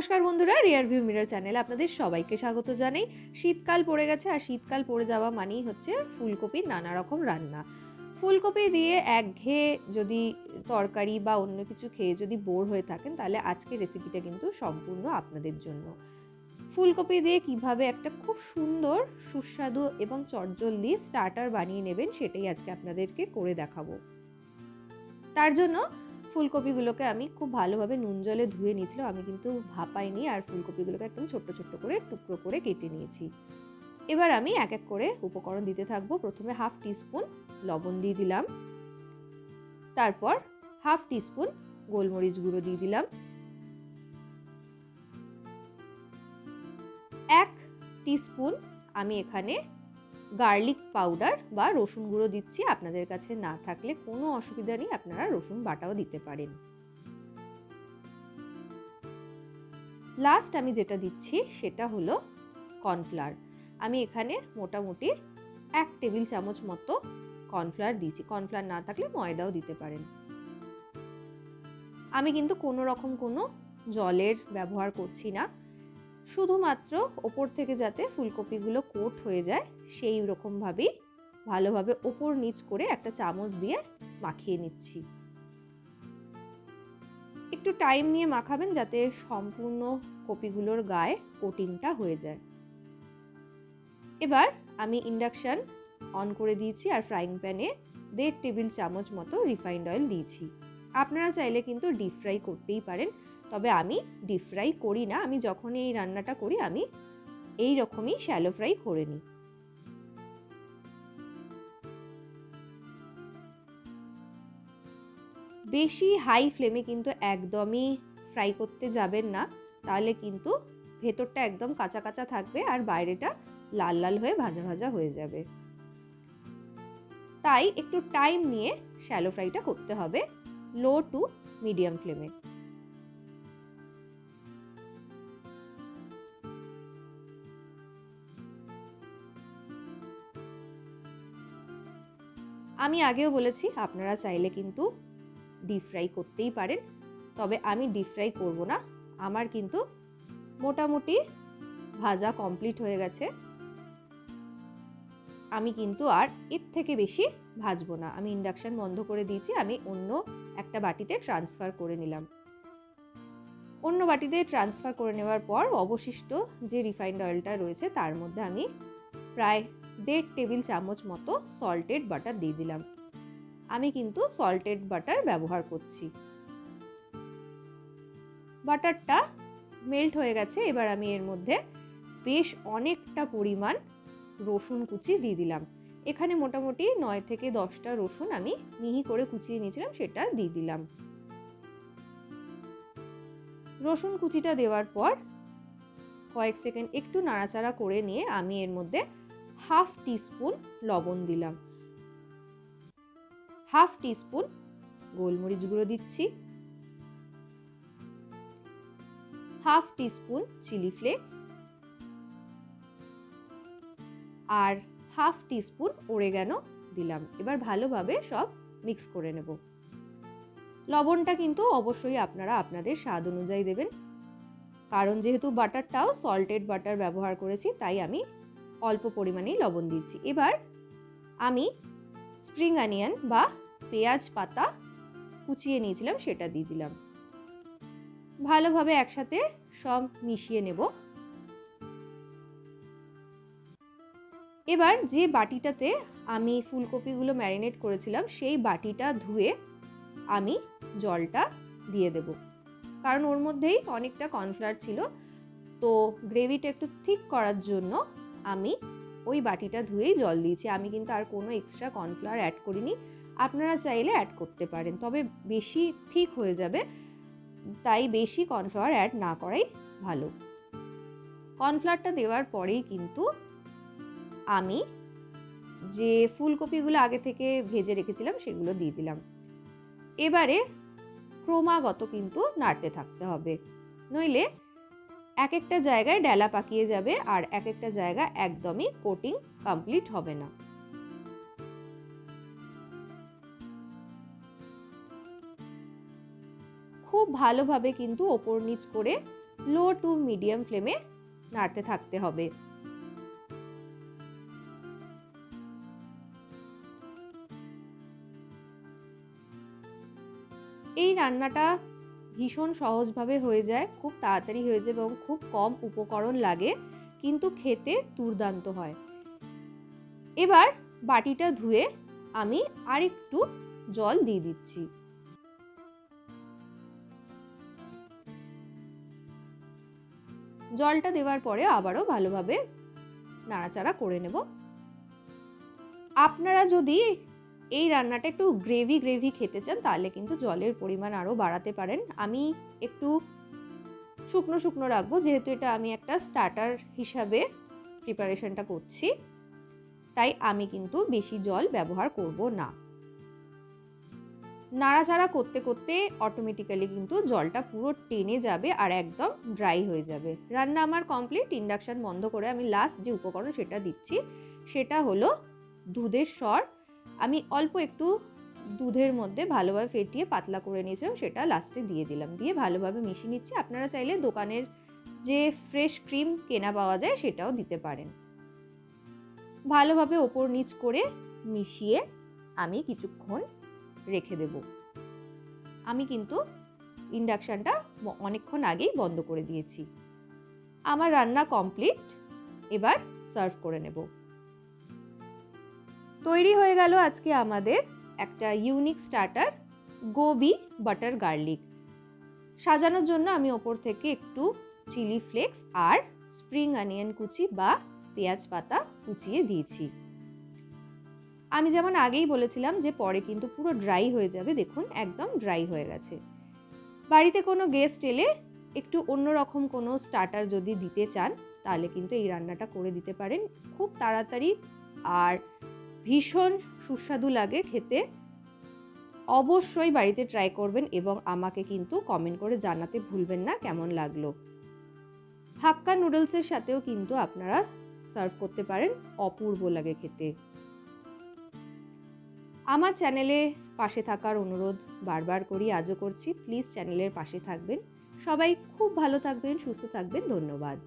নমস্কার বন্ধুরা, rear view mirror চ্যানেলে আপনাদের সবাইকে স্বাগত জানাই। শীতকাল পড়ে গেছে আর শীতকাল পড়ে যাওয়া মানেই হচ্ছে ফুলকপির নানা রকম রান্না। ফুলকপি দিয়ে একঘেয়ে যদি তরকারি বা অন্য কিছু খেয়ে যদি বোর হয়ে থাকেন, তাহলে আজকের রেসিপিটা কিন্তু সম্পূর্ণ আপনাদের জন্য। ফুলকপি দিয়ে কিভাবে একটা খুব সুন্দর সুস্বাদু এবং চটজলদি স্টার্টার বানিয়ে নেবেন, সেটাই আজকে আপনাদেরকে করে দেখাবো। তার জন্য ফুলকপিগুলোকে আমি খুব ভালোভাবে নুন জলে ধুয়ে নিয়েছিলাম। আমি কিন্তু ভাপাইনি, আর ফুলকপিগুলোকে একদম ছোট্ট ছোট্ট করে টুকরো করে কেটে নিয়েছি। এবার আমি এক এক করে উপকরণ দিতে থাকবো। প্রথমে 1/2 টিস্পুন লবণ দিয়ে দিলাম, তারপর 1/2 টিস্পুন গোলমরিচ গুঁড়ো দিয়ে দিলাম, 1 টিস্পুন আমি এখানে গার্লিক পাউডার বা রসুন গুঁড়ো দিচ্ছি। আপনাদের কাছে না থাকলে কোনো অসুবিধা নেই, আপনারা রসুন বাটাও দিতে পারেন। লাস্ট আমি যেটা দিচ্ছি সেটা হলো কর্নফ্লাওয়ার। আমি এখানে মোটামুটি 1 টেবিল চামচ মতো কর্নফ্লাওয়ার দিয়েছি। কর্নফ্লাওয়ার না থাকলে ময়দাও দিতে পারেন। আমি কিন্তু কোনো রকম কোনো জলের ব্যবহার করছি না, শুধুমাত্র ওপর থেকে যাতে ফুলকপিগুলো কোট হয়ে যায় সেই রকমভাবেই ভালোভাবে ওপর নিচ করে একটা চামচ দিয়ে মাখিয়ে নিচ্ছি। একটু টাইম নিয়ে মাখাবেন যাতে সম্পূর্ণ কপিগুলোর গায়ে কোটিংটা হয়ে যায়। এবার আমি ইন্ডাকশন অন করে দিয়েছি আর ফ্রাইং প্যানে 1.5 টেবিল চামচ মতো রিফাইন্ড অয়েল দিয়েছি। আপনারা চাইলে কিন্তু ডিপ ফ্রাই করতেই পারেন, তবে আমি ডিপ ফ্রাই করি না। আমি যখন এই রান্নাটা করি আমি এই রকমই শ্যালো ফ্রাই করে নিই। বেশি হাই ফ্লেমে কিন্তু একদমই ফ্রাই করতে যাবেন না, তাহলে কিন্তু ভেতরটা একদম কাঁচা কাঁচা থাকবে আর বাইরেটা লাল লাল হয়ে ভাজা ভাজা হয়ে যাবে। তাই একটু টাইম নিয়ে শ্যালো ফ্রাইটা করতে হবে, লো টু মিডিয়াম ফ্লেমে। আমি আগেও বলেছি আপনারা চাইলে কিন্তু ডিপ ফ্রাই করতেই পারেন, তবে আমি ডিপ ফ্রাই করব না। আমার কিন্তু মোটামুটি ভাজা কমপ্লিট হয়ে গেছে। আমি কিন্তু আর এর থেকে বেশি ভাজবো না। আমি ইন্ডাকশন বন্ধ করে দিয়েছি। আমি অন্য একটা বাটিতে ট্রান্সফার করে নিলাম। অন্য বাটিতে ট্রান্সফার করে নেওয়ার পর অবশিষ্ট যে রিফাইন্ড অয়েলটা রয়েছে তার মধ্যে আমি প্রায় 1.5 টেবিল চামচ মতো সল্টেড বাটার দিয়ে দিলাম। আমি কিন্তু সল্টেড বাটার ব্যবহার করছি। বাটারটা মেল্ট হয়ে গেছে। এবার আমি এর মধ্যে বেশ অনেকটা পরিমাণ রসুন কুচি দিয়ে দিলাম। এখানে মোটামুটি 9 থেকে 10টা রসুন আমি মিহি করে কুচিয়ে নিয়েছিলাম, সেটা দিয়ে দিলাম। রসুন কুচিটা দেওয়ার পর কয়েক সেকেন্ড একটু নাড়াচাড়া করে নিয়ে আমি এর মধ্যে 1/2 টিস্পুন লবণ দিলাম, 1/2 টিস্পুন গোলমরিচ গুঁড়ো দিচ্ছি, 1/2 টিস্পুন চিলি ফ্লেক্স আর 1/2 টিস্পুন অরিগ্যানো দিলাম। এবার ভালোভাবে সব মিক্স করে নেব। লবণটা কিন্তু অবশ্যই আপনারা আপনাদের স্বাদ অনুযায়ী দেবেন, কারণ যেহেতু বাটারটাও সল্টেড বাটার ব্যবহার করেছি তাই আমি অল্প পরিমাণেই লবণ দিয়েছি। এবার আমি স্প্রিং অনিয়ন বা পেঁয়াজ পাতা কুচিয়ে নিয়েছিলাম, সেটা দিয়ে দিলাম। ভালোভাবে একসাথে সব মিশিয়ে নেব। এবার যে বাটিটাতে আমি ফুলকপিগুলো ম্যারিনেট করেছিলাম সেই বাটিটা ধুয়ে আমি জলটা দিয়ে দেব, কারণ ওর মধ্যেই অনেকটা কর্নফ্লাওয়ার ছিল। তো গ্রেভিটা একটু থিক করার জন্য আমি ওই বাটিটা ধুয়েই জল দিয়েছি। আমি কিন্তু আর কোনো এক্সট্রা কর্নফ্লাওয়ার অ্যাড করিনি। আপনারা চাইলে অ্যাড করতে পারেন, তবে বেশি থিক হয়ে যাবে, তাই বেশি কর্নফ্লাওয়ার অ্যাড না করাই ভালো। কর্নফ্লাওয়ারটা দেওয়ার পরেই কিন্তু আমি যে ফুলকপিগুলো আগে থেকে ভেজে রেখেছিলাম সেগুলো দিয়ে দিলাম। এবারে ক্রমাগত কিন্তু নাড়তে থাকতে হবে, নইলে এক একটা জায়গায় ডেলা পাকিয়ে যাবে আর এক একটা জায়গা একদমই কোটিং কমপ্লিট হবে না। খুব খুব ভালোভাবে কিন্তু ওপর নিচ করে লো টু মিডিয়াম ফ্লেমে নাড়তে থাকতে হবে। এই রান্নাটা ভীষণ সহজভাবে হয়ে যায়, খুব তাড়াতাড়ি হয়ে যায় এবং খুব কম উপকরণ লাগে, কিন্তু খেতে দুর্দান্ত হয়। এবার বাটিটা ধুয়ে আমি আরেকটু জল দিয়ে দিচ্ছি। জলটা দেওয়ার পরে আবারও ভালোভাবে নাড়াচাড়া করে নেব। আপনারা যদি এই রান্নাটা একটু গ্রেভি গ্রেভি খেতে চান তাহলে কিন্তু জলের পরিমাণ আরও বাড়াতে পারেন। আমি একটু শুকনো শুকনো রাখবো, যেহেতু এটা আমি একটা স্টার্টার হিসাবে প্রিপারেশনটা করছি, তাই আমি কিন্তু বেশি জল ব্যবহার করব না। নাড়াচাড়া করতে করতে অটোমেটিক্যালি কিন্তু জলটা পুরো টেনে যাবে আর একদম ড্রাই হয়ে যাবে। রান্না আমার কমপ্লিট। ইন্ডাকশন বন্ধ করে আমি লাস্ট যে উপকরণ সেটা দিচ্ছি, সেটা হলো দুধের সর। আমি অল্প একটু দুধের মধ্যে ভালোভাবে ফেটিয়ে পাতলা করে নিয়েছিলাম, সেটা লাস্টে দিয়ে দিলাম। দিয়ে ভালোভাবে মিশিয়ে নিচ্ছি। আপনারা চাইলে দোকানের যে ফ্রেশ ক্রিম কেনা পাওয়া যায় সেটাও দিতে পারেন। ভালোভাবে ওপর নিচ করে মিশিয়ে আমি কিছুক্ষণ রেখে দেব। আমি কিন্তু ইন্ডাকশনটা অনেকক্ষণ আগেই বন্ধ করে দিয়েছি। আমার রান্না কমপ্লিট। এবার সার্ভ করে নেব। তৈরি হয়ে গেল আজকে আমাদের একটা unique starter, Gobi butter garlic. সাজানোর জন্য আমি ওপর থেকে একটু চিলি ফ্লেক্স আর স্প্রিং অনিয়ন কুচি বা পেঁয়াজ পাতা কুচিয়ে দিয়েছি। আমি যেমন আগেই বলেছিলাম যে পরে কিন্তু পুরো ড্রাই হয়ে যাবে, দেখুন একদম ড্রাই হয়ে গেছে। বাড়িতে কোনো গেস্ট এলে একটু অন্যরকম কোনো স্টার্টার যদি দিতে চান তাহলে কিন্তু এই রান্নাটা করে দিতে পারেন। খুব তাড়াতাড়ি আর ভীষণ সুস্বাদু লাগে খেতে। অবশ্যই বাড়িতে ট্রাই করবেন এবং আমাকে কিন্তু কমেন্ট করে জানাতে ভুলবেন না কেমন লাগলো। হাক্কা নুডলসের সাথেও কিন্তু আপনারা সার্ভ করতে পারেন, অপূর্ব লাগে খেতে। আমার চ্যানেলে পাশে থাকার অনুরোধ বারবার করি, আজও করছি। প্লিজ চ্যানেলের পাশে থাকবেন। সবাই খুব ভালো থাকবেন, সুস্থ থাকবেন। ধন্যবাদ।